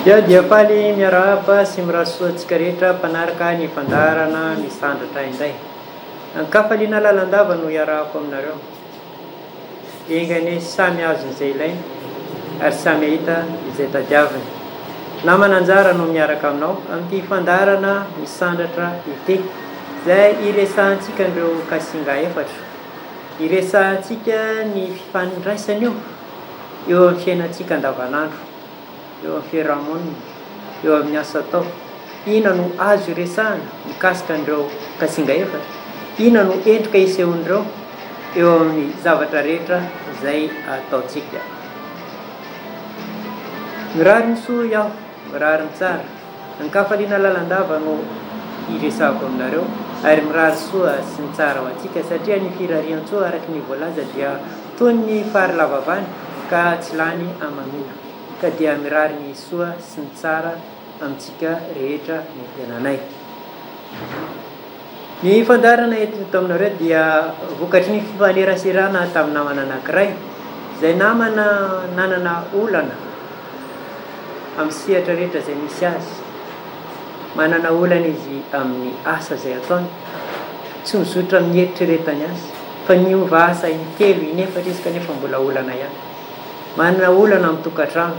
dia faly miarahaba sy mirasoantsika rehetra mpanaraka ny fandarana misandratra indray. Ankafaliana lalandava no iarahako aminareo. Engany samy azo izay ilainy ary samy ahita izay tadiaviny. Namana anjara no miaraka aminao amin'ity fandarana misandratra ity. Izay iresahantsika andreo kasinga efatra. Iresahantsika ny fifandraisana eo amin'ny fiainantsika andavanandro, eo amin'ny fiarahamonina, eo amin'ny asa atao. Ina no azo iresahana mikasika andreo kasinga efatra. Ina no endrika isehondreo eo amin'ny zavatra rehetra izay ataontsika. Mirary misoa iaho, mirary mitsara. Ankafaliana lalandava no iresahako aminareo ary mirary soa sy mitsara ho antsika satria ny firarian-tsoa araka ny voalaza dia toy ny fary lavavany ka tsy lany amamina. Ka dia mirary ny soa sy mitsara amintsika rehetra ny fiainanay. Ny fandarana eto aminareo dia vokatry ny fifaneraserana tamin'ny namana anankiray izay namana nanana olana amin'ny sehatra rehetra izay misy azy. Manana olana izy amin'ny asa izay ataony, tsy mizotra amin'ny eritreretany azy fa niova asa intelo inefatra izy kanefa mbola olana ihany. Manana olana amin'ny tokantrano,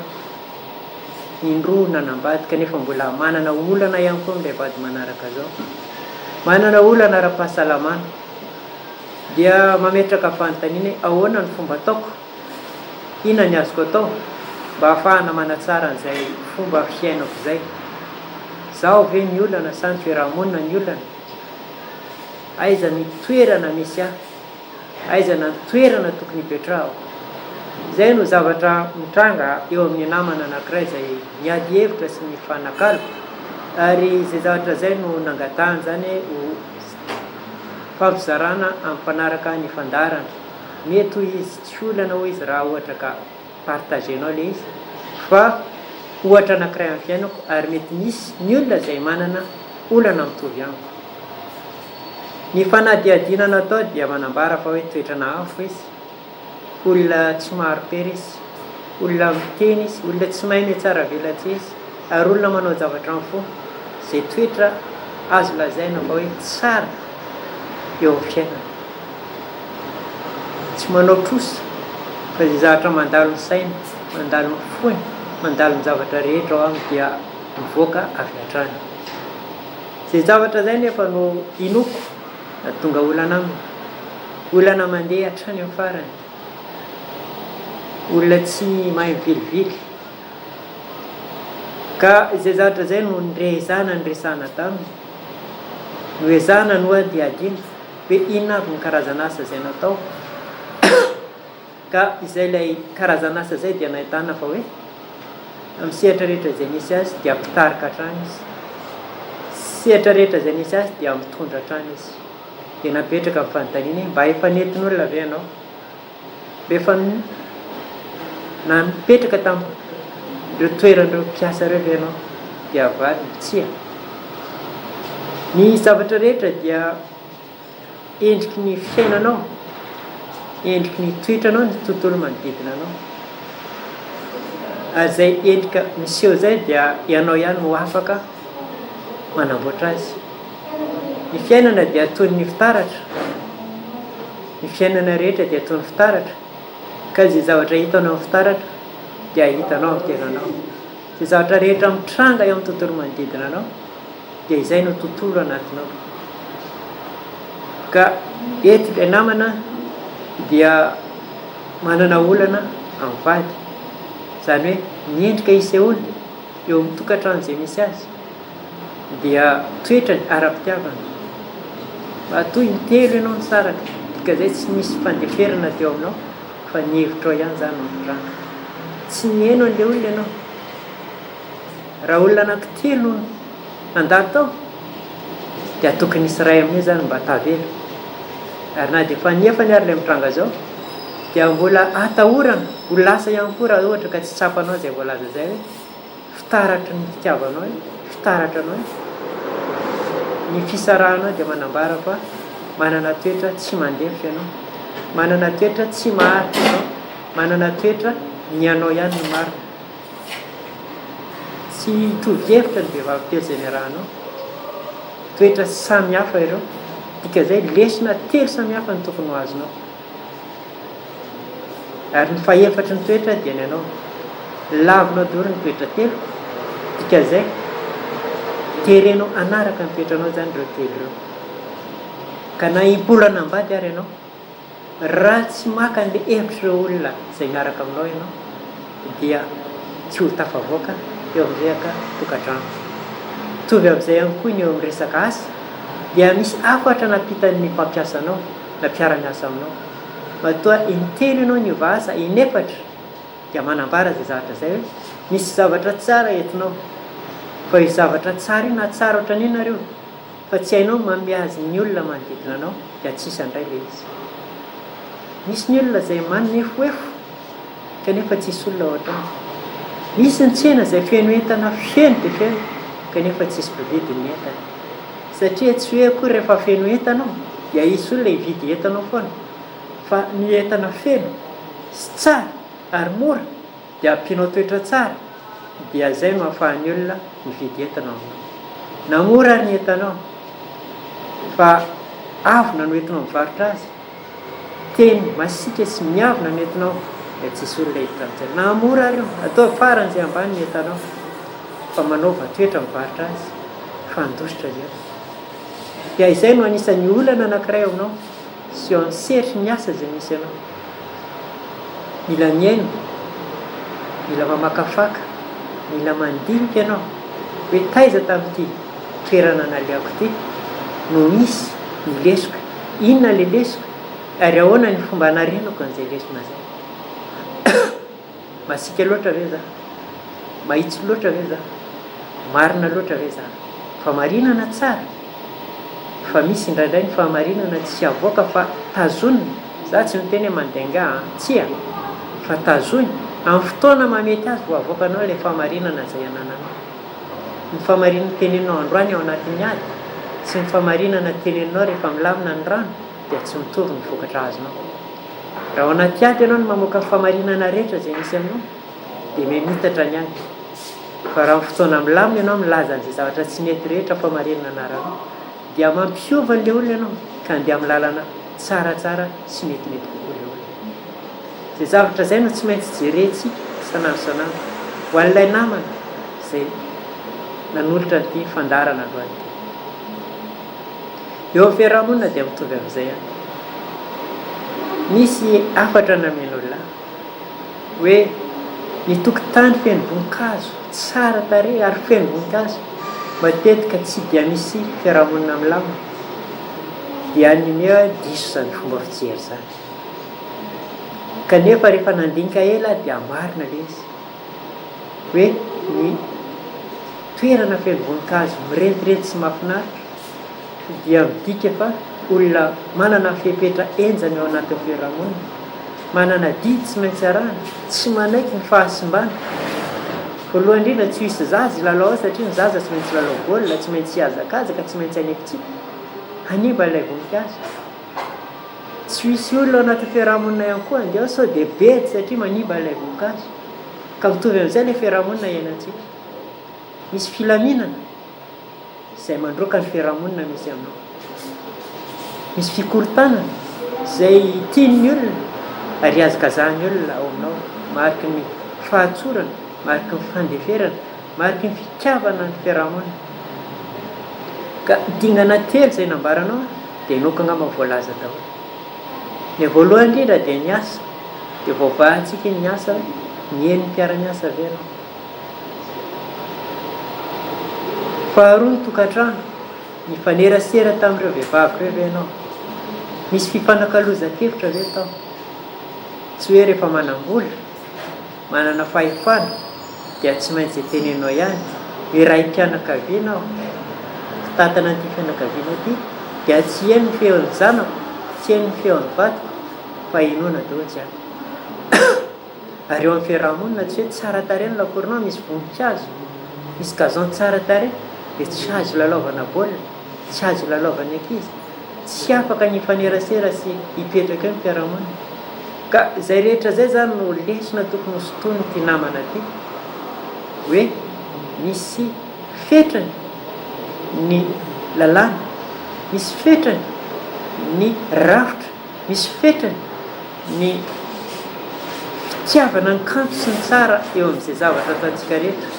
indroa nanambady kanefa mbola manana olana ihany koa ilay vady manaraka zao. Manana olana ara-pahasalamana dia mametraka fanontaniana ahoana ny fomba ataoko, inona ny azoko atao mba ahafahana manatsara an'izay fomba fiainako izay. Zaho ve ny olana sa ny fiarahamonina ny olana? Aiza ny toerana misy ahy? Aiza ny toerana tokony hipetrahako? Izay no zavatra mitranga eo amin'ny namana anankiray izay miady hevitra sy mifanakalo. Ary izay zavatra izay no nangatahany zany ho fampizarana amin'ny mpanaraka ny fandarana. Mety izy tsy olana ho izy raha ohatra ka partagenao le izy, fa ohatra anankiray amin'ny fiainako ary mety misy ny olona izay manana olana mitovy amiko. Ny fanadihadiana natao dia manambara fa hoe toetrana hafa izy, olona tsy maro pery izy, olona miteny izy, olona tsy mahay tsara velatsy izy, ary olona manao zavatra amin'ny fo izay toetra azo lazaina fa hoe tsara eo amin'ny fiainana. Tsy manao trosa fa izay zavatra mandalo ny saina, mandalo ny fony, mandalo ny zavatra rehetra ao aminy dia mivoaka avy hatrany. Izay zavatra izay nefa no inoko na tonga olana aminy, olana mandeha hatrany amin'ny farany, olona tsy mahay mivilivily. Ka izay zavatra izay no nirehezana niresahana taminy, noezana no dia adino hoe inona avy ny karazana asa izay natao. Ka izay ilay karazana asa izay dia nahitana fa hoe amin'ny sehatra rehetra izay misy azy dia mpitarika hatrany izy, sehatra rehetra izay misy azy dia mitondra hatrany izy. Dia napetraka amin'ny fanontaniana mba efa nentin'olona ve ianao? Rehefa napetraka tamin'ireo toeran'ireo mpiasa ireo ve ianao? Dia avady tsia. Ny zavatra rehetra dia endriky ny fiainanao, endriky ny toetranao, ny tontolo manodidina anao. Ary izay endrika miseho izay dia ianao ihany no afaka manamboatra azy. Ny fiainana dia toy ny fitaratra, ny fiainana rehetra dia toy ny fitaratra, ka izay zavatra hitanao amin'ny fitaratra dia hitanao amin'ny tenanao. Izay zavatra rehetra mitranga eo amin'ny tontolo manodidina anao dia izay no tontolo anatinao. Ka eto ilay namana dia manana olana amin'ny vady, izany hoe miendrika isehoany eo amin'ny tokantrano izay misy azy dia toetrany ara-pitiavana. Mba toy intelo ianao nisaraka, dika izay tsy misy fandeferana teo aminao fa ny hevitra ao ihany zany no mitranga. Tsy mihaino an'ilay olona ianao. Raha olona anankitelo nandalo tao dia tokony hisy ray amin'io zany mba tavela. Ary na dia efa nefany ary ilay mitranga zao dia mbola atahorana ho lasa ihany koa raha ohatra ka tsy tsapanao izay voalaza izay hoe fitaratra ny fitiavanao, fitaratra anao. Ny fisarahanao dia manambara fa manana toetra tsy mandefy ianao, manana toetra tsy maharitra ianao, manana toetra ny anao ihany ny marina. tsy tovy-hevitra ny vehivavy telo izay niarahanao, toetra samy hafa ireo, dikazay lesona telo samy hafa ny tokony ho azonao. Ary ny fahefatry ny toetra dia ny anao lavinao daholo ny toetra telo, dikazay terenao anaraka ny toetranao zany ireo telo ireo. Ka na impolana ambady ary ianao, raha tsy maka an'le hevitr'ireo olona izay miaraka aminao ianao, dia tsy ho tafavoaka eo amin'izay aka tokantrano. Tovy amin'izay ihany koa ny eo amin'ny resaka asa, dia misy afatra nampitan'ny mpampiasa anao na mpiara-miasa aminao. Matoa intelo ianao ny ova asa, inefatra dia manambara izay zavatra izay hoe misy zavatra tsara entinao, fa io zavatra tsara io na tsara ohatran'inareo fa tsy hainao mamiazy ny olona manodidina anao, dia tsisy andray le izy. Misy ny olona izay manefoefo kanefa tsisy olona ohatrany. Misy ny tsena izay feno entana feno dia feno kanefa tsisy mpividy ny entana. Satria tsy hoe koa rehefa feno entanao dia isy olona hividy entanao foana, fa ny entana feno sy tsara ary mora dia ampianao toetra tsara, dia zay no ahafahan'ny olona mividy entanao aminao. Na mora ary ny entanao fa avona no entinao mivarotra azy, teny masiaka sy miavona no entinao, dia tsisy olona hiditra amin'izay. Na mora ary io, atao faran'izay ambany ny entanao, fa manaova toetra mivarotra azy, fandositra zay. Dia izay no anisan'ny olana anankiray aminao sy eo amin'ny seritry ny asa izay misy ianao. Mila miaino, mila mamakafaka, mila mandinika ianao hoe taiza tamin'ity toerana naleako ity no misy ny lesoka, inona le lesoka ary ahoana ny fomba hanarenako an'izay lesona zay. Masika loatra ve za? Mahitsy loatra ve za? Marina loatra ve za? Famarinana tsara, fa misy indraindray ny fahamarinana tsy avoaka fa tazonina. Za tsy miteny mandenga tsia, fa tazony amin'ny fotoana mamety azy vo avoakanao ilay fahamarinana izay anananao. Ny fahamarinana teneninao androany ao anatin'ny ady sy ny fahamarinana teneninao rehefa milamina ny rano dia tsy mitovy ny vokatra azonao. Raha ao anaty ady ianao no mamoaka fahamarinana rehetra izay misy aminao dia memitatra ny ady. Fa raha amin'ny fotoana milamina ianao milaza an'izay zavatra tsy mety rehetra fahamarinana anaranao, dia mampiova an'ilay olona ianao ka andeha amin'ny lalana tsaratsara sy metimety kokoa ilay olona. Izay zavatra izay no tsy maintsy jerentsika sanandro sanandro ho an'ilay namana izay nanolotra ny fandarana aloha ity. Eo amin'ny fiarahamonina dia mitovy amin'izay ihany. Misy afatra namen'olona hoe ny tokotany feno voninkazo tsara tarehy ary feno voninkazo, matetika tsy dia misy fiarahamonina milamina, dia ny diso zany fomba fijery zany. Kanefa rehefa nandinika ela dia marina le izy hoe ny toerana feno voninkazo mirentirety sy mahafinaritra dia midika fa olona manana fepetra enjany ao anatin'ny fiarahamonina, manana didy tsy maintsy arahana, tsy manaiky ny fahasimbana. Voalohany indrindra tsy hisy zaza lalao satria ny zaza tsy maintsy lalao baolina, tsy maintsy hiazakazaka, tsy maintsy hanefotsika, haniba ilay voninkazo. Tsy hisy olona ao anatin'ny fiarahamonina ihany koa andeha sao dia bedy satria maniba ilay voninkazo. Ka mitovy amin'izay ilay fiarahamonina iainantsika. Misy filaminana izay mandroaka ny fiarahamonina misy aminao. Misy fikorontanana izay tian'ny olona ary azakazahan'ny olona ao aminao, mariky ny fahatsorana, mariky ny fandeferana, mariky ny fitiavana ny fiarahamonina. Ka dingana telo izay nambaranao dia inoako angamba voalaza daholo. Ny voalohany indrindra dia ny asa, dia vaovahantsika ny asa, ny eny mpiara-miasa vera. Faharoa ny tokantrano, ny fanerasera tamin'ireo vehivavy ireo ve ianao? Misy fifanakaloza-kevitra ve tao? Tsy hoe rehefa manam-bola, manana fahefana dia tsy maintsy teneninao ihany hoe ray mpianakavianao, fitatana an'ity fianakavianao ity dia tsy eny ny feon'ny zanako, tsy eny ny feon'ny vatiko, fa inoana daholo tsy any. Ary eo amin'ny fiarahamonina tsy hoe tsara tarehy ny lakoronao, misy voninkazo, misy gazon tsara tarehy, dia tsy azo lalaovana baolina, tsy azo lalaovana ankizy, tsy afaka ny fanerasera sy hipetraka eo ny fiarahamonina. Ka izay rehetra izay zany no lesona tokony hosoton'ny ity namana ity hoe misy fetrany ny lalàna, misy fetrany ny rafitra, misy fetrany ny fitiavana ny kanto sy ny tsara eo amin'izay zavatra ataontsika rehetra.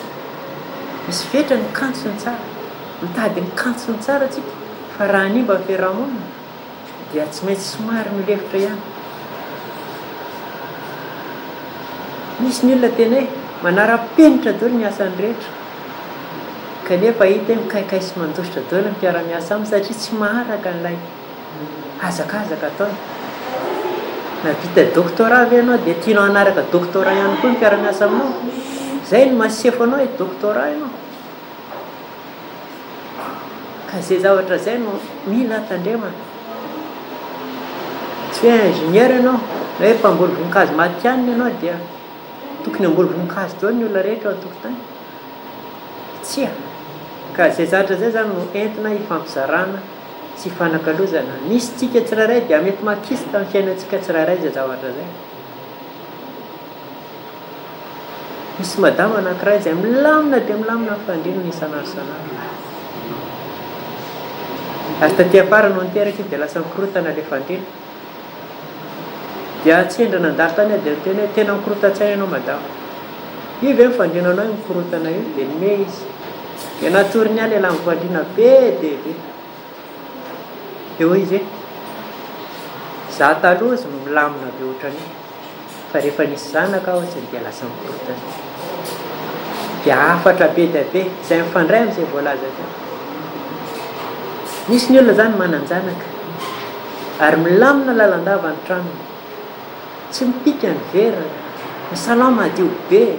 Misy fetrany ny kanto sy ny tsara, mitady ny kanto sy ny tsara atsika, fa raha ny mba fiarahamonina dia tsy maintsy somary milefitra ihany. Misy ny olona tena hoe manara-penitra daholo ny asany rehetra, kanefa hita hoe mikaikay sy mandositra daholo ny mpiara-miasa aminy satria tsy maharaka n'ilay hazakazaka ataony. Na vita doctorat ve ianao dia tianao hanaraka doctorat ihany koa ny mpiara-miasa aminao, zay no masefo anao hoe doctorat ianao. Ka izay zavatra izay no mila tandremana. Tsy hoe ingénieur ianao na hoe mpamboly voninkazo matianina ianao dia tokony amboly voninkazo daholo ny olona rehetra ao an-tokotany. Tsia. Ka izay zavatra izay zany no entina hifampizarana sy hifanakalozana. Misy tsika tsirairay dia mety makisy tamin'ny fiainantsika tsirairay izay zavatra izay. Misy madama anankiray izay milamina dia milamina ny fandrinana isan'andro isan'andro. Ary taty afara no niteraka dia lasa mikorotana ilay fandrina. Dia tsy endra nandalo tany dia tena hoe tena mikorotan-tsaina ianao madama. Io ve mifandrinanao mikorotana io dia nome izy. Dia natory any lehilahy mifandrina be dia be. Dia hoy izy hoe za taloha izy no milamina be ohatran'io, fa rehefa nisy zanaka aho izy dia lasa mikorotana. Dia afatra be dia be izay mifandray amin'izay voalaza zay. Misy ny olona zany manan-janaka ary milamina lalandava ny tranony, tsy mipika ny vera, ny salon madio be,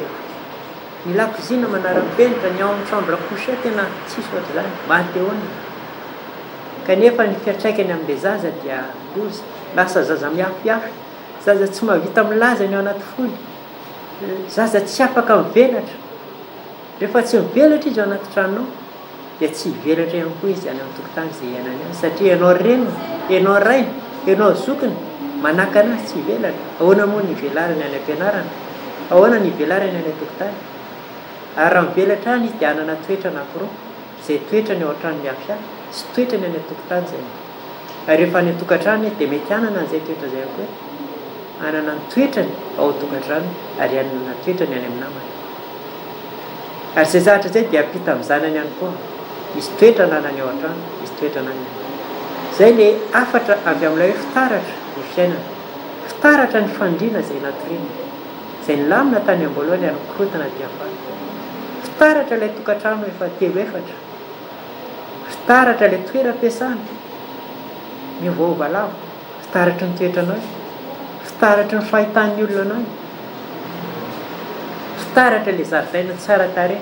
ny lakozina manara-penitra, ny ao amin'ny chambre à coucher tena tsisy ohatr'izany, mateona. Kanefa ny fiantraikany amin'ilay zaza dia loza, lasa zaza miafiafy, zaza tsy mahavita milaza ny ao anaty foly, zaza tsy afaka mivelatra. Rehefa tsy mivelatra izy ao anaty tranonao dia tsy hivelatra ihany koa izy any amin'ny tokotany izay iainany any, satria ianao reniny, ianao rainy, ianao zokiny manaka anazy tsy hivelatra. Ahoana moa ny hivelarany any am-pianarana, ahoana ny hivelarany any an-tokotany. Ary raha mivelatra any izy dia hanana toetra anankiroa, izay toetrany ao an-trano miafiafy sy toetrany any an-tokotany izay. Ary rehefa any an-tokantrano dia mety hanana an'izay toetra izay koa, hanana ny toetrany ao an-tokantrano ary hanana ny toetrany any amin'ny namany. Ary izay zavatra izay dia ampita amin'ny zanany ihany koa. Misy toetra nanany ao an-trano, misy toetra nanany. Izay ilay afatra avy amin'ilay hoe fitaratra ny fiainana, fitaratra ny fandriana izay natoriana, izay nilamina tany am-boalohany ary nikorotana aty afara. Fitaratra ilay tokantrano efa telo efatra, fitaratra ilay toeram-piasana miovaova lava, fitaratra ny toetranao, fitaratra ny fahitan'ny olona anao, fitaratra ilay zaridaina tsara tarehy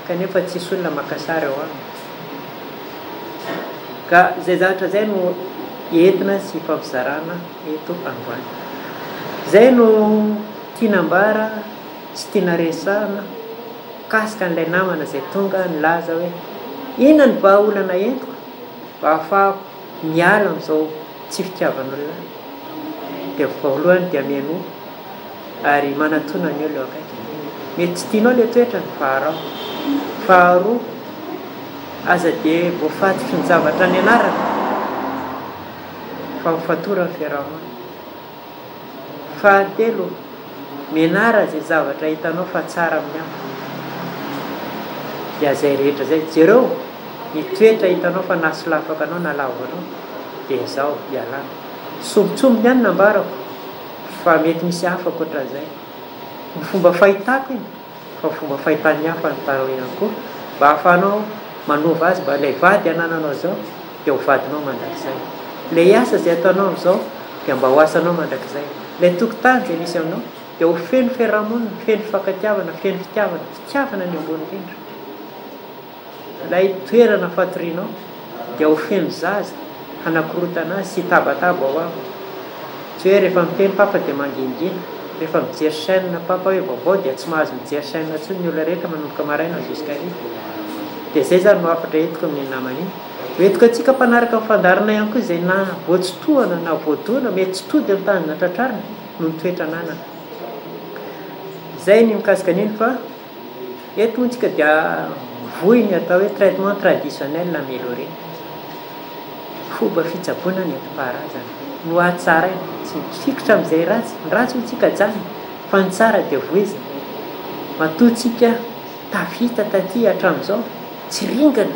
kanefa tsisy olona makasary ao aminy. Ka izay zavatra izay no entina sy hifampizarana eto androany. Izay no tianambara sy tiana resahana kasika an'ilay namana izay tonga nilaza hoe inona ny vahaolana entiko mba ahafahako miala amin'izao tsy fitiavan'olona. Dia voalohany dia mihaino ary manatona ny olona akaiky. Mety tsy tianao ilay toetrany faharao. Faharoa, aza dia voafatotry ny zavatra ny anarana fa mifatora ny fiarahamonina. Fahatelo, mianara izay zavatra hitanao fa tsara amin'ny hafa. Dia izay rehetra izay jereo ny toetra hitanao fa nahasolafaka anao na lavaanao dia izao ialana. Sombitsombiny ihany nambarako fa mety misy hafa ankoatran'izay. Ny fomba fahitako iny fa fomba fahitan'ny hafa ny taro ihany koa mba ahafahanao manova azy mba ilay vady anananao zao dia ho vadinao mandrakizay. Ilay asa izay ataonao amin'izao dia mba ho asanao mandrakizay. Ilay tokotany izay misy aminao dia ho feno fiarahamonina, feno fankatiavana, feno fitiavana ny ambony indrindra. Ilay toerana fatorianao dia ho feno zaza hanakorotana azy sy tabataba ao aminy. Tsy hoe rehefa miteny papa dia mangingina, rehefa mijery chaîne papa hoe vaovao dia tsy mahazo mijery chaîne intsony ny olona rehetra manomboka maraina jusqu'ariva. Dia izay zany no afatra entiko amin'ny namany. Entiko antsika mpanaraka mifandarina ihany koa izay na voatsotohana na voadoana mety tsy tody amin'ny tany na tratrarina no ny toetra nanana. Izay ny mikasika an'iny fa eto montsika dia voy ny atao hoe traitement traditionnel amélioré, fomba fitsaboana ny enti-paharazana no atsara tsy fikotra amin'izay ratsy hotsika jany fa ny tsara dia voizy matoatsika tavita taty hatramin'izao tsy ringana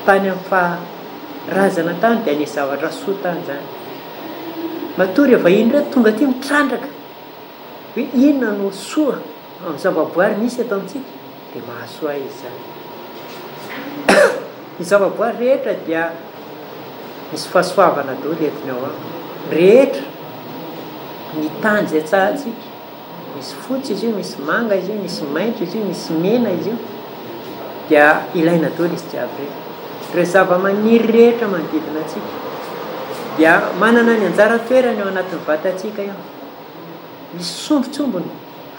tany amin'ny faharazana tany dia ny zavatra soa tany zany matory vahiny reto tonga ty mitrandraka hoe inona no soa amin'ny zavaboary misy eto amintsika dia mahasoa izy zany. Ny zavaboary rehetra dia misy fahasoavana daholo entiny ao aminy rehetra, ny tany zay tsahantsika misy fotsy izy io, misy manga izy io, misy maitso izy io, misy mena izy io dia ilaina daholo izy jiaby ireo zava-maniry rehetra manodidina atsika dia manana ny anjara toerany ao anatin'ny vatantsika io, misy sombitsombony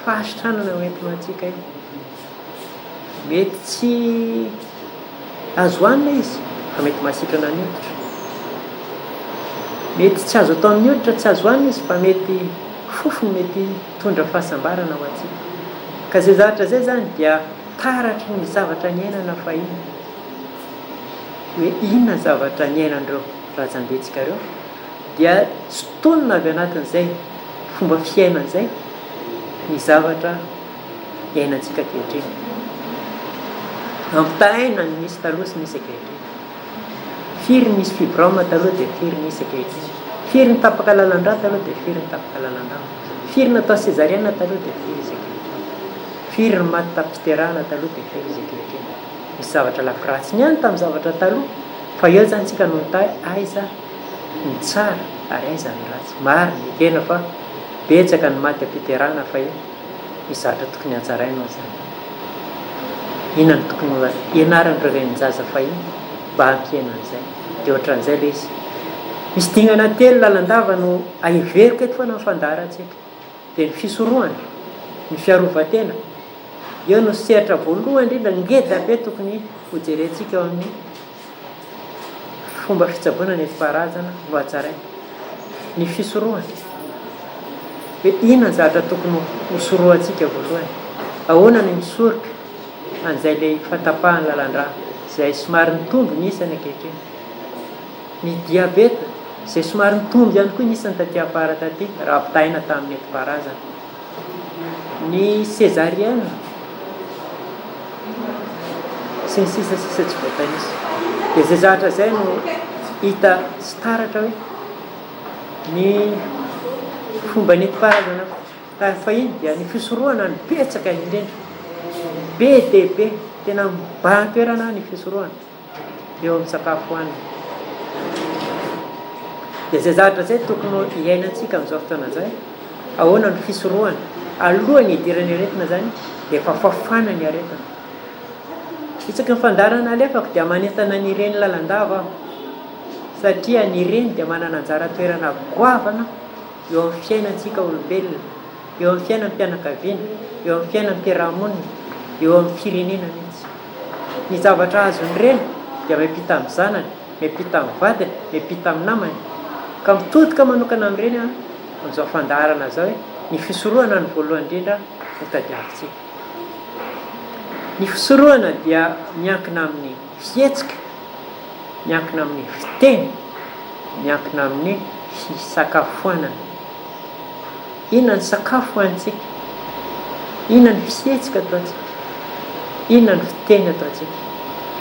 fahasitranana hoentina atsika io, mety tsy azo hoanina izy fa mety mahasitrana ny hoditra, mety tsy azo atao amin'ny hoditra tsy azo hoanina izy fa mety fofony mety tondra fahasambarana ho atsika ka zay zavatra zay zany dia taratry ny zavatra ny ainana fahiny hoe inona zavatra ny ainan'ireo razam-betsika ireo dia tsy tonona avy anatin'izay fomba fiainan'izay ny zavatra iainantsika kehitriny ampitahaina ny misy taloha sy misy ankehitriny, firy misy fibrome taloha dia firy misy ankehitriny, firy ny tapaka lalan-drà taloha dia firy ny tapaka lalan-drà, firy natao césarienne taloha dia firy izy ankehitriny, firy ny maty tapiterana taloha dia firy izy ankehitriny. Misy zavatra lafiratsy ny any tamin'ny zavatra taloha fa eo zany tsika no tay aiza ny tsara ary aiza ny ratsy, mary ny tena fa betsaka ny maty apiterana fa eo misy zavatra tokony hatsarainao zany, inona ny tokony ianaran'ireo renin-jaza fahiny mba hampiainan'izay dia ohatran'izay le izy. Misy dingana telo lalandava no aheveriko eto foana mifandarantsika dia ny fisorohana, ny fiarovan-tena eo no sehatra voalohany indrindra ngeda be tokony hojerentsika eo amin'ny fomba fitsaboana ny enti-paharazana no hatsaraina, ny fisorohana hoe inona ny zavatra tokony hosorohantsika voalohany, ahoana ny misoroka an'izay le fatapahany lalan-drà izay somary mitombo ny isany ankehitriny, ny diabeta izay somary mitombo ihany koa ny isany taty afara taty raha ampitahaina tamin'ny enti-paharazana, ny césarienne sy ny sisa tsy voatanisa dia zay zavatra zay no hita sy taratra hoe ny fomba ny enti-paharazana fahiny dia ny fisorohana ny betsaka indrindra be dia be tena mibahan-toerana ny fisorohana eo amin'ny sakafo hoanina dia zay zavatra zay tokony hiainantsika amin'izao fotoana zay, ahoana ny fisorohana alohan'ny hidirany aretina zany dia efa fafana ny aretina, itsaky ny fandarana alefako dia manentana ny ireny lalandava satria ny ireny dia manana anjara toerana goavana eo amin'ny fiainantsika olombelona, eo amin'ny fiainan'ny mpianakaviana, eo amin'ny fiainan'ny mpiarahamonina, eo amin'ny firenena mihitsy. Ny zavatra azony ireny dia miampita amin'ny zanany, miampita amin'ny vadiny, miampita amin'ny namany ka mitodika manokana amin'ireny amin'izao fandarana zao hoe ny fisorohana ny voalohany indrindra no tadiavintsika. Ny fisorohana dia miankina amin'ny fihetsika, miankina amin'ny fiteny, miankina amin'ny fisakafoanana. Inona ny sakafo hoanitsika, inona ny fihetsika ataontsika, inona ny fiteny ataontsika,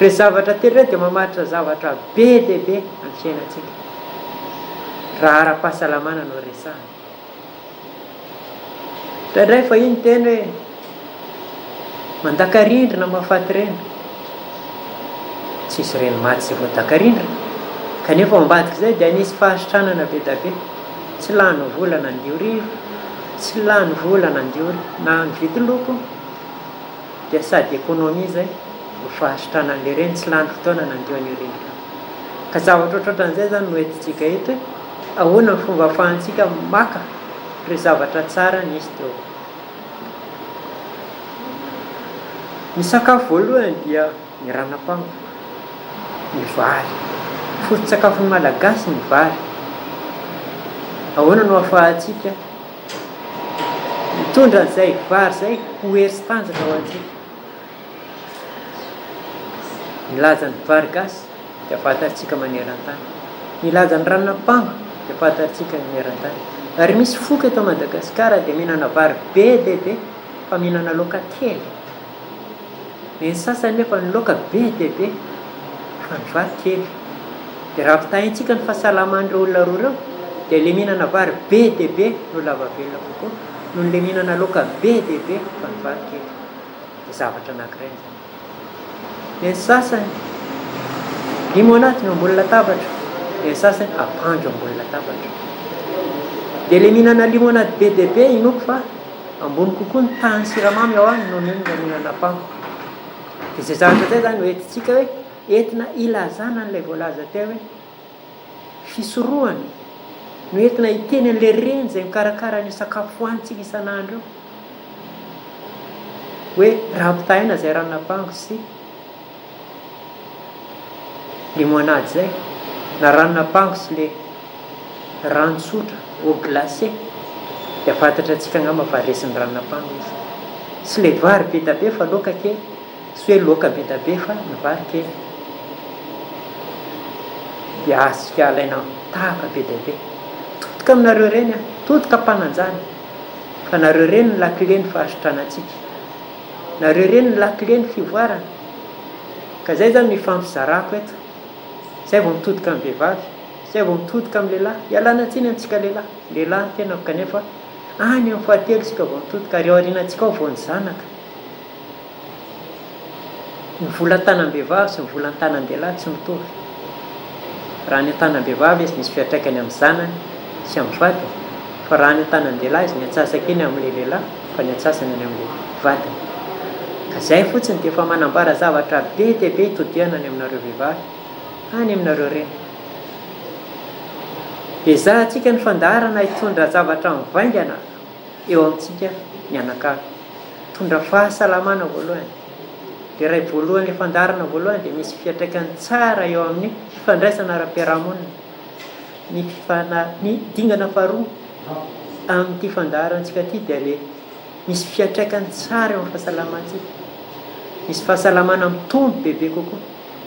ireo zavatra telo ireo dia mamaritra zavatra be dia be amin'ny fiainantsika raha ara-pahasalamana no resahana. Indray fa iny teny hoe mandakarindrina mahafaty reny, tsisy reny maty izay voadakarindrina kanefa ambadika izay dia nisy fahasitranana be da be, tsy lany volana ny diorivo, tsy lany volana na ny vidy loko dia sady ekonomia zay no fahasitranan'le reny, tsy lany fotoana nandio ny reny ka zavatra ohatrohatran'izay zany no entintsika eto hoe ahoana ny fomba ahafahantsika maka ireo zavatra tsara nisy teo. Ny sakafo voalohany dia ny ranam-pango, ny vary, foto-tsakafon'ny malagasy ny vary. Ahoana no ahafahantsika mitondra an'izay vary izay ho hery sy tanjaka ho antsika, Nilaza ny vary gasy dia fantatsika maneran-tany. Nilaza ny ranon'ampango dia fantatsika maneran-tany. Ary misy foka eto Madagasikara dia mihinana vary be dia be fa mihinana laoka kely. Ny sasany nefa ny laoka be dia be fa ny vary kely. Dia raha pitahintsika ny fahasalaman'ireo olona roa ireo dia ilay mihinana vary be dia be no lava velona kokoa noho ilay mihinana laoka be dia be fa ny vary kely. Dia zavatra anankiray zany. Ny sasany limonady no ambony latabatra, ny sasany akanjo ambony latabatra. Dia ilay mihinana limonady be dia be inoko fa ambony kokoa ny tahan'ny siramamy ao any noho ny mihinana apango. Dia izay zavatra zay zany ho entintsika hoe entina ilazana n'ilay voalaza teo hoe fisorohany no entina hiteny an'ilay reny izay mikarakara ny sakafo hohanitsika isan'andro eo hoe raha pitaina izay ranon'ampango sy limonady zay na ranon'ampango sy le rano-tsotra au glacé dia fantatra antsika angamba fa resin'ny ranon'ampango izy. Sy le vary be da be fa laoka kely, sy hoe laoka be da be fa ny vary kely. Dia asika alaina tahaka be da be. Totika aminareo reny a, totika mpananjana. Fa nareo reny ny lakile ny fahasitranantsika. Nareo reny ny lakile ny fivoarana. Ka zay zany mifampizarako eto. Zay vao mitodika amin'ny vehivavy, zay vao mitodika amin'ny lehilahy. Ialana tsiny antsika lehilahy. Lehilahy tena kanefa any amin'ny fahatelo sika vao mitodika ary ao aorianantsika ao vao ny zanaka. Ny vola tanan-behivavy sy ny vola tanan-dehilahy tsy mitovy. Raha ny tanan-behivavy izy misy fiantraikany amin'ny zanany sy amin'ny vadiny, fa raha ny tanan-dehilahy izy ny atsasaka iny amin'ilay lehilahy fa ny atsasany any amin'ilay vadiny. Ka zay fotsiny dia efa manambara zavatra be dia be hitodiana any aminareo vehivavy, any aminareo reny. Ezahantsika ny fandaharana hitondra zavatra mivaingana eo amintsika mianakavy. Tondra fahasalamana voalohany. Dia raha voalohany fandaharana voalohany dia misy fiantraikany tsara eo amin'ny fifandraisana ara-piarahamonina. Ny dingana faharoa amin'ity fandaharantsika ity dia le misy fiantraikany tsara eo amin'ny fahasalamantsika. Misy fahasalamana mitombo bebe kokoa.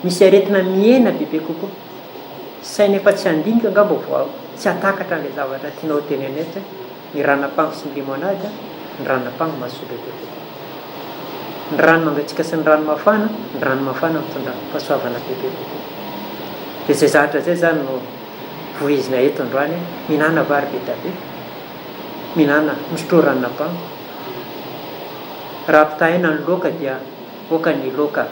Misy aretina miena bebe kokoa. Saina efa tsy handinika angamba vao tsy hatakatra an'ilay zavatra tianao teneneny eto ny ranon'ampango sy ny limonady, ny ranon'ampango mahasolo bebe kokoa. Ny rano mangatsiaka sy ny rano mafana mitondra fahasoavana bebe kokoa. Dia izay zavatra zay zany no voizina eto androany, mihinana vary be da be, mihinana misotro ranon'ampango. Raha pitaina ny laoka dia oka ny laoka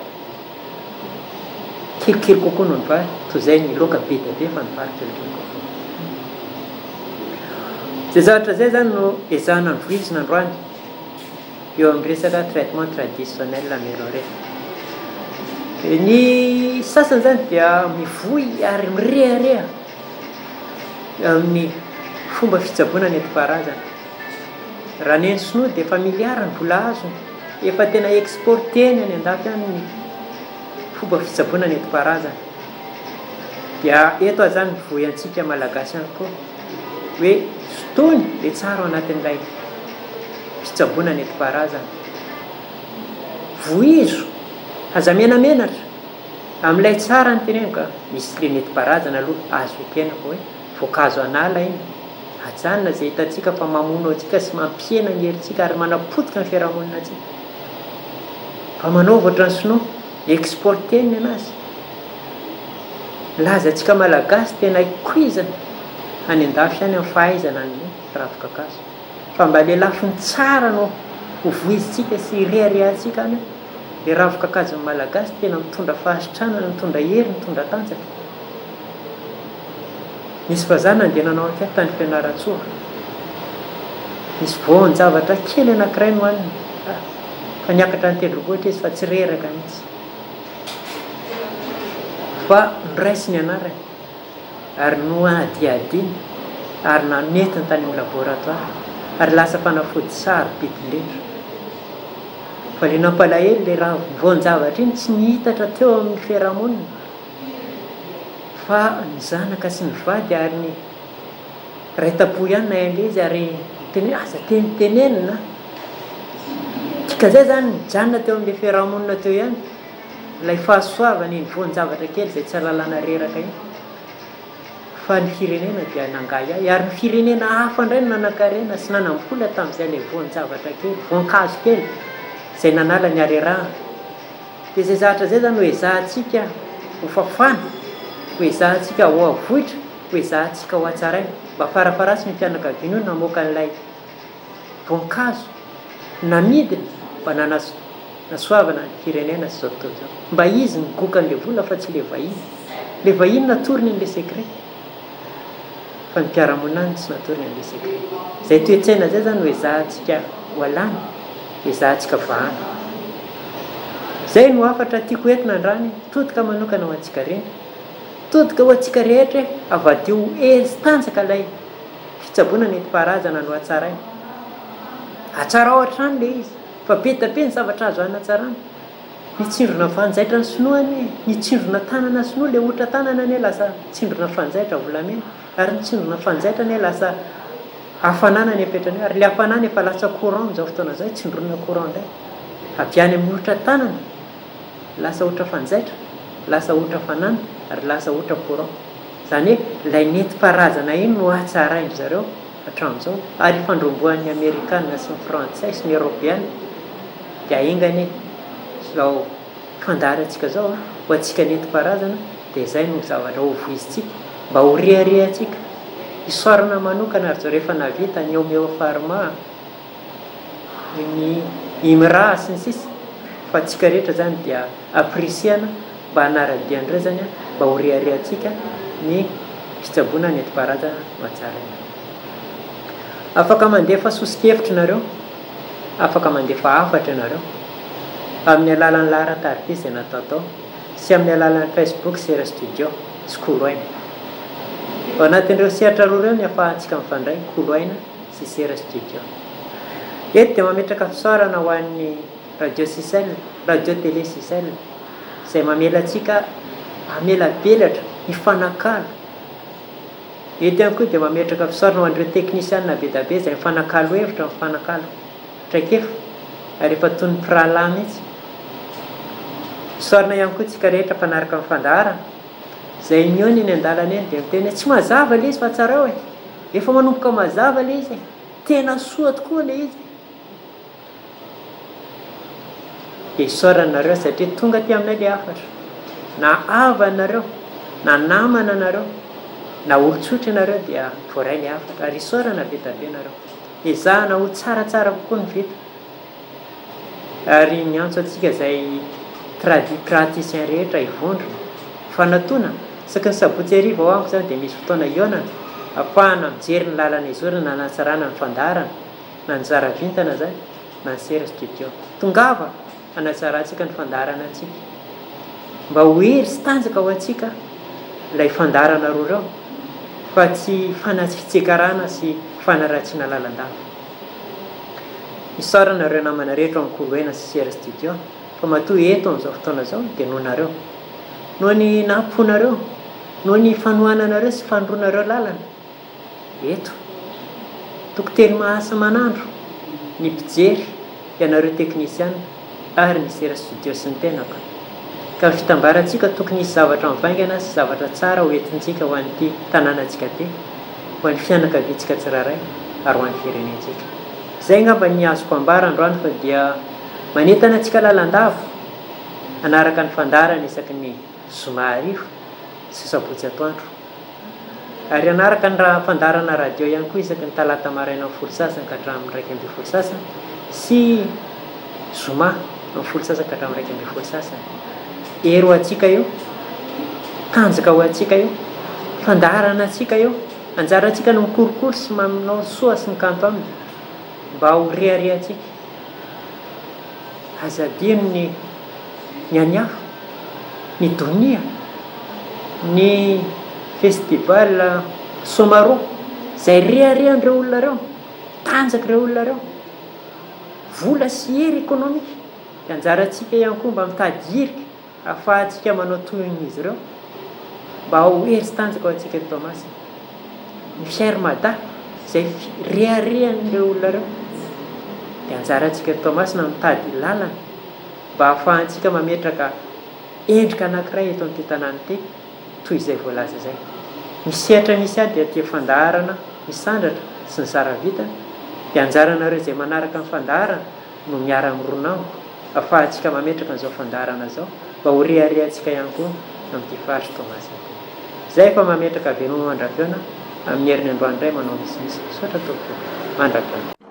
kelikely kokoa noho ny vary, toy izay ny laoka be da be fa ny vary kelikely kokoa. Izay zavatra zay zany no ezahana ny voizina androany eo amin'ny resaka traitement traditionnel amin'ireo reny. Ny sasany zany dia mivoy ary mirehareha amin'ny fomba fitsaboana nentim-paharazana. Raha ny eny sinoa dia efa miliara ny vola azony, efa tena exporteny any andafy any ny fomba fitsaboana nentim-paharazana. Dia eto zany mivoy antsika malagasy any koa hoe sotony le tsara ao anatin'ilay fitsaboana nentim-paharazana. Voizo aza menamenatra amin'ilay tsara ny teneniko ka misy le nentim-paharazana aloha azo ekenako hoe voankazo anala iny, ajanona izay hitantsika fa mamono antsika sy mampiena ny herintsika ary manapotika ny fiarahamonina antsika. Fa manao ohatra ny sinoa exporteny anazy. Laza antsika malagasy tena ikoizana any andafy any amin'ny fahaizana ny ravin-kakazo. Fa mba le lafiny tsara no ho voizitsika sy reharehantsika any. Le ravin-kakazo malagasy tena mitondra fahasitrana, mitondra hery, mitondra tanjaka. Misy fazana andehananao aty tany Fianaratsoa. Misy voan-javatra kely anankiray no aniny. Fa niakatra ny tendrombohitra izy fa tsy reraka mihitsy. Fa niraisy ny anarany ary no adiadiany ary nanetiny tany amin'ny laboratoire ary lasa fanafody tsara pidilendra. Fa le nampalahelo le raha voan-javatra iny tsy nihitatra teo amin'ny fiarahamonina. Fa ny zanaka sy ny vady ary ny raitapo ihany na ende izy ary aza tenenina. Ka zay zany nijanona teo amin'ilay fiarahamonina teo ihany ilay fahasoavana iny voan-javatra kely izay tsy alalana reraka iny. Fa ny firenena dia nangay ahy, ary ny firenena hafa indray no nanan-karena sy nanambola tamin'izay ilay voan-javatra kely, voankazo kely izay nanala ny harerahana. Dia izay zavatra izay zany ho ezahantsika ho fafana, ho ezahantsika ho avoitra, ho ezahantsika ho hatsaraina, mba farafarasy ny mpianakaviana io namoaka an'ilay voankazo namidina mba nasoavana ny firenena sy zao tontolo izao. Mba izy nigoka an'ilay vola fa tsy ilay vahiny. Ilay vahiny natoriny an'ilay secret, fa ny mpiaramonina any tsy natoriny an'ilay secret. Izay toe-tsaina zay zany ho ezahantsika ho alana, ho ezahantsika vahana. Zay no hafatra tiako entina andrany, todika manokana ho antsika reny, todika ho antsika rehetra avadio hery sy tanjaka ilay fitsaboana nentim-paharazana no hatsaraina. Hatsara ao hatrany ilay izy, fa be dia be ny zavatra azo hanatsarana. Nitsindrona fanjaitra ny sinoany, nitsindrona tanana sinoa ilay ohatra tanana ane lasa tsindrona fanjaitra volamena, ary nitsindrona fanjaitra ane lasa hafanana ny apetrany, ary ilay hafanana efa lasa courant amin'izao fotoana izao, tsindrona courant indray. Avy any amin'ny ohatra tanana, lasa ohatra fanjaitra, lasa ohatra fanana, ary lasa ohatra courant. Izany hoe ilay nentim-paharazana iny no hatsarainy zareo hatramin'izao, ary fandromboan'ny Amerikanina sy ny Frantsay sy ny Eoropeana dia aingany izao fandaharantsika zao ho antsika nentim-paharazana. Dia izay no zavatra ho voizitsika mba ho reharehantsika isorana manokana, ary zao rehefa navita ny Omeo Pharma, ny Imra sy ny sisa, fa antsika rehetra zany dia aprisihana mba hanaradian'ireo zany mba ho reharehantsika ny fitsaboana nentim-paharazana hatsaraina. Afaka mandefa sosokevitra nareo, afaka mandefa hafatra nareo amin'ny alalan'ny laharan-tarity izay natao tao, sy amin'ny alalan'ny Facebook Sera Studio sy Koloaina. Ao anatin'ireo sehatra roa ireo ny ahafahantsika mifandray, Koloaina sy Sera Studio. Eto dia mametraka fisaorana ho an'ny radio Sisel, radio télé Sisel, izay mamela antsika hamela belatra hifanakalo. Eto ihany koa dia mametraka fisaorana ho an'ireo teknisianina be dia be izay mifanakalo hevitra, mifanakalo traikefa, ary efa toy ny mpirahalahy mihitsy. Fisaorana ihany koa tsika rehetra mpanaraka mifandaharana, izay niony eny an-dalana eny dia miteny tsy mazava ilay izy fa tsara hoe, efa manomboka mazava ilay izy, tena soa tokoa ilay izy. Dia isaoranareo satria tonga ty aminay ilay hafatra, na avanareo, na namana nareo, na olon-tsotra nareo dia voaray ilay hafatra, ary isaorana be dia be nareo. Ezahana ho tsaratsara kokoa ny vita, ary miantso antsika izay praticien rehetra hivondrona, fanatona saky ny sabotsy hariva ao amiko zany dia misy fotoana ionana ahafahana mijery ny lalana izorana na natsarana ny fandaharana, na ny zara-vintana zany, na ny Sera Studio. Tongava hanatsarantsika ny fandaharana antsika, mba ho hery sy tanjaka ho antsika ilay fandaharana roa ireo, fa tsy fitsekarana sy fanaratsiana lalandava. Isaorana ireo namana rehetra amin'ny Koloaina sy Sera Studio, fa matoa eto amin'izao fotoana izao dia noho nareo, noho ny namponareo, noho ny fanohananareo sy fandroanareo lalana, eto toko telo mahasa manandro ny mpijery, ianareo teknisianina ary ny Sera Studio sy ny tenako. Ka ny fitambarantsika tokony hisy zavatra mivaingana sy zavatra tsara ho entintsika ho an'ity tanànantsika ty, ho an'ny fianakaviantsika tsiraray, ary ho an'ny firenentsika. Izay ngamba ny azoko ambara androany, fa dia manentana antsika lalandava hanaraka ny fandaharana isaky ny zoma hariva sy sabotsy atoandro, ary hanaraka ny fandaharana radio ihany koa isaky ny talata maraina amin'ny folo sasany ka hatramin'ny 1:30 sasany, sy zoma amin'ny folo sasany ka hatramin'ny 1:30 sasany. Hery ho antsika io, tanjaka ho antsika io, fandaharana antsika io, anjara antsika no mikorokoro sy manao soa sy ny kanto aminy mba ho reharehantsika. Azadino ny anihafa, ny donia, ny festival Somaro izay reharehan'ireo olona reo, tanjaka ireo olona reo, vola sy hery ekonomika. Dia anjarantsika ihany koa mba mitady hirika ahafahantsika manao tohin'izy ireo mba ho hery sy tanjaka ho antsika eto Toamasina. Ny fiarimada izay reharehan'ireo olona reo, dia anjarantsika eto Toamasina mitady lalana mba ahafahantsika mametraka endrika anankiray eto amin'ity tanàna ity toy izay voalaza zay. Misehatra misy dia tia fandaharana, misandratra sy ny zara vita dia anjaranareo izay manaraka amin'ny fandaharana no miara mironao ahafahantsika mametraka an'izao fandaharana zao mba ho reharehantsika ihany koa amin'ity faritra Toamasina ity. Zay fa mametraka veloma mandrapiona amin'ny herin'ny androany iray manao misimisy sotra tompoko mandrapiona.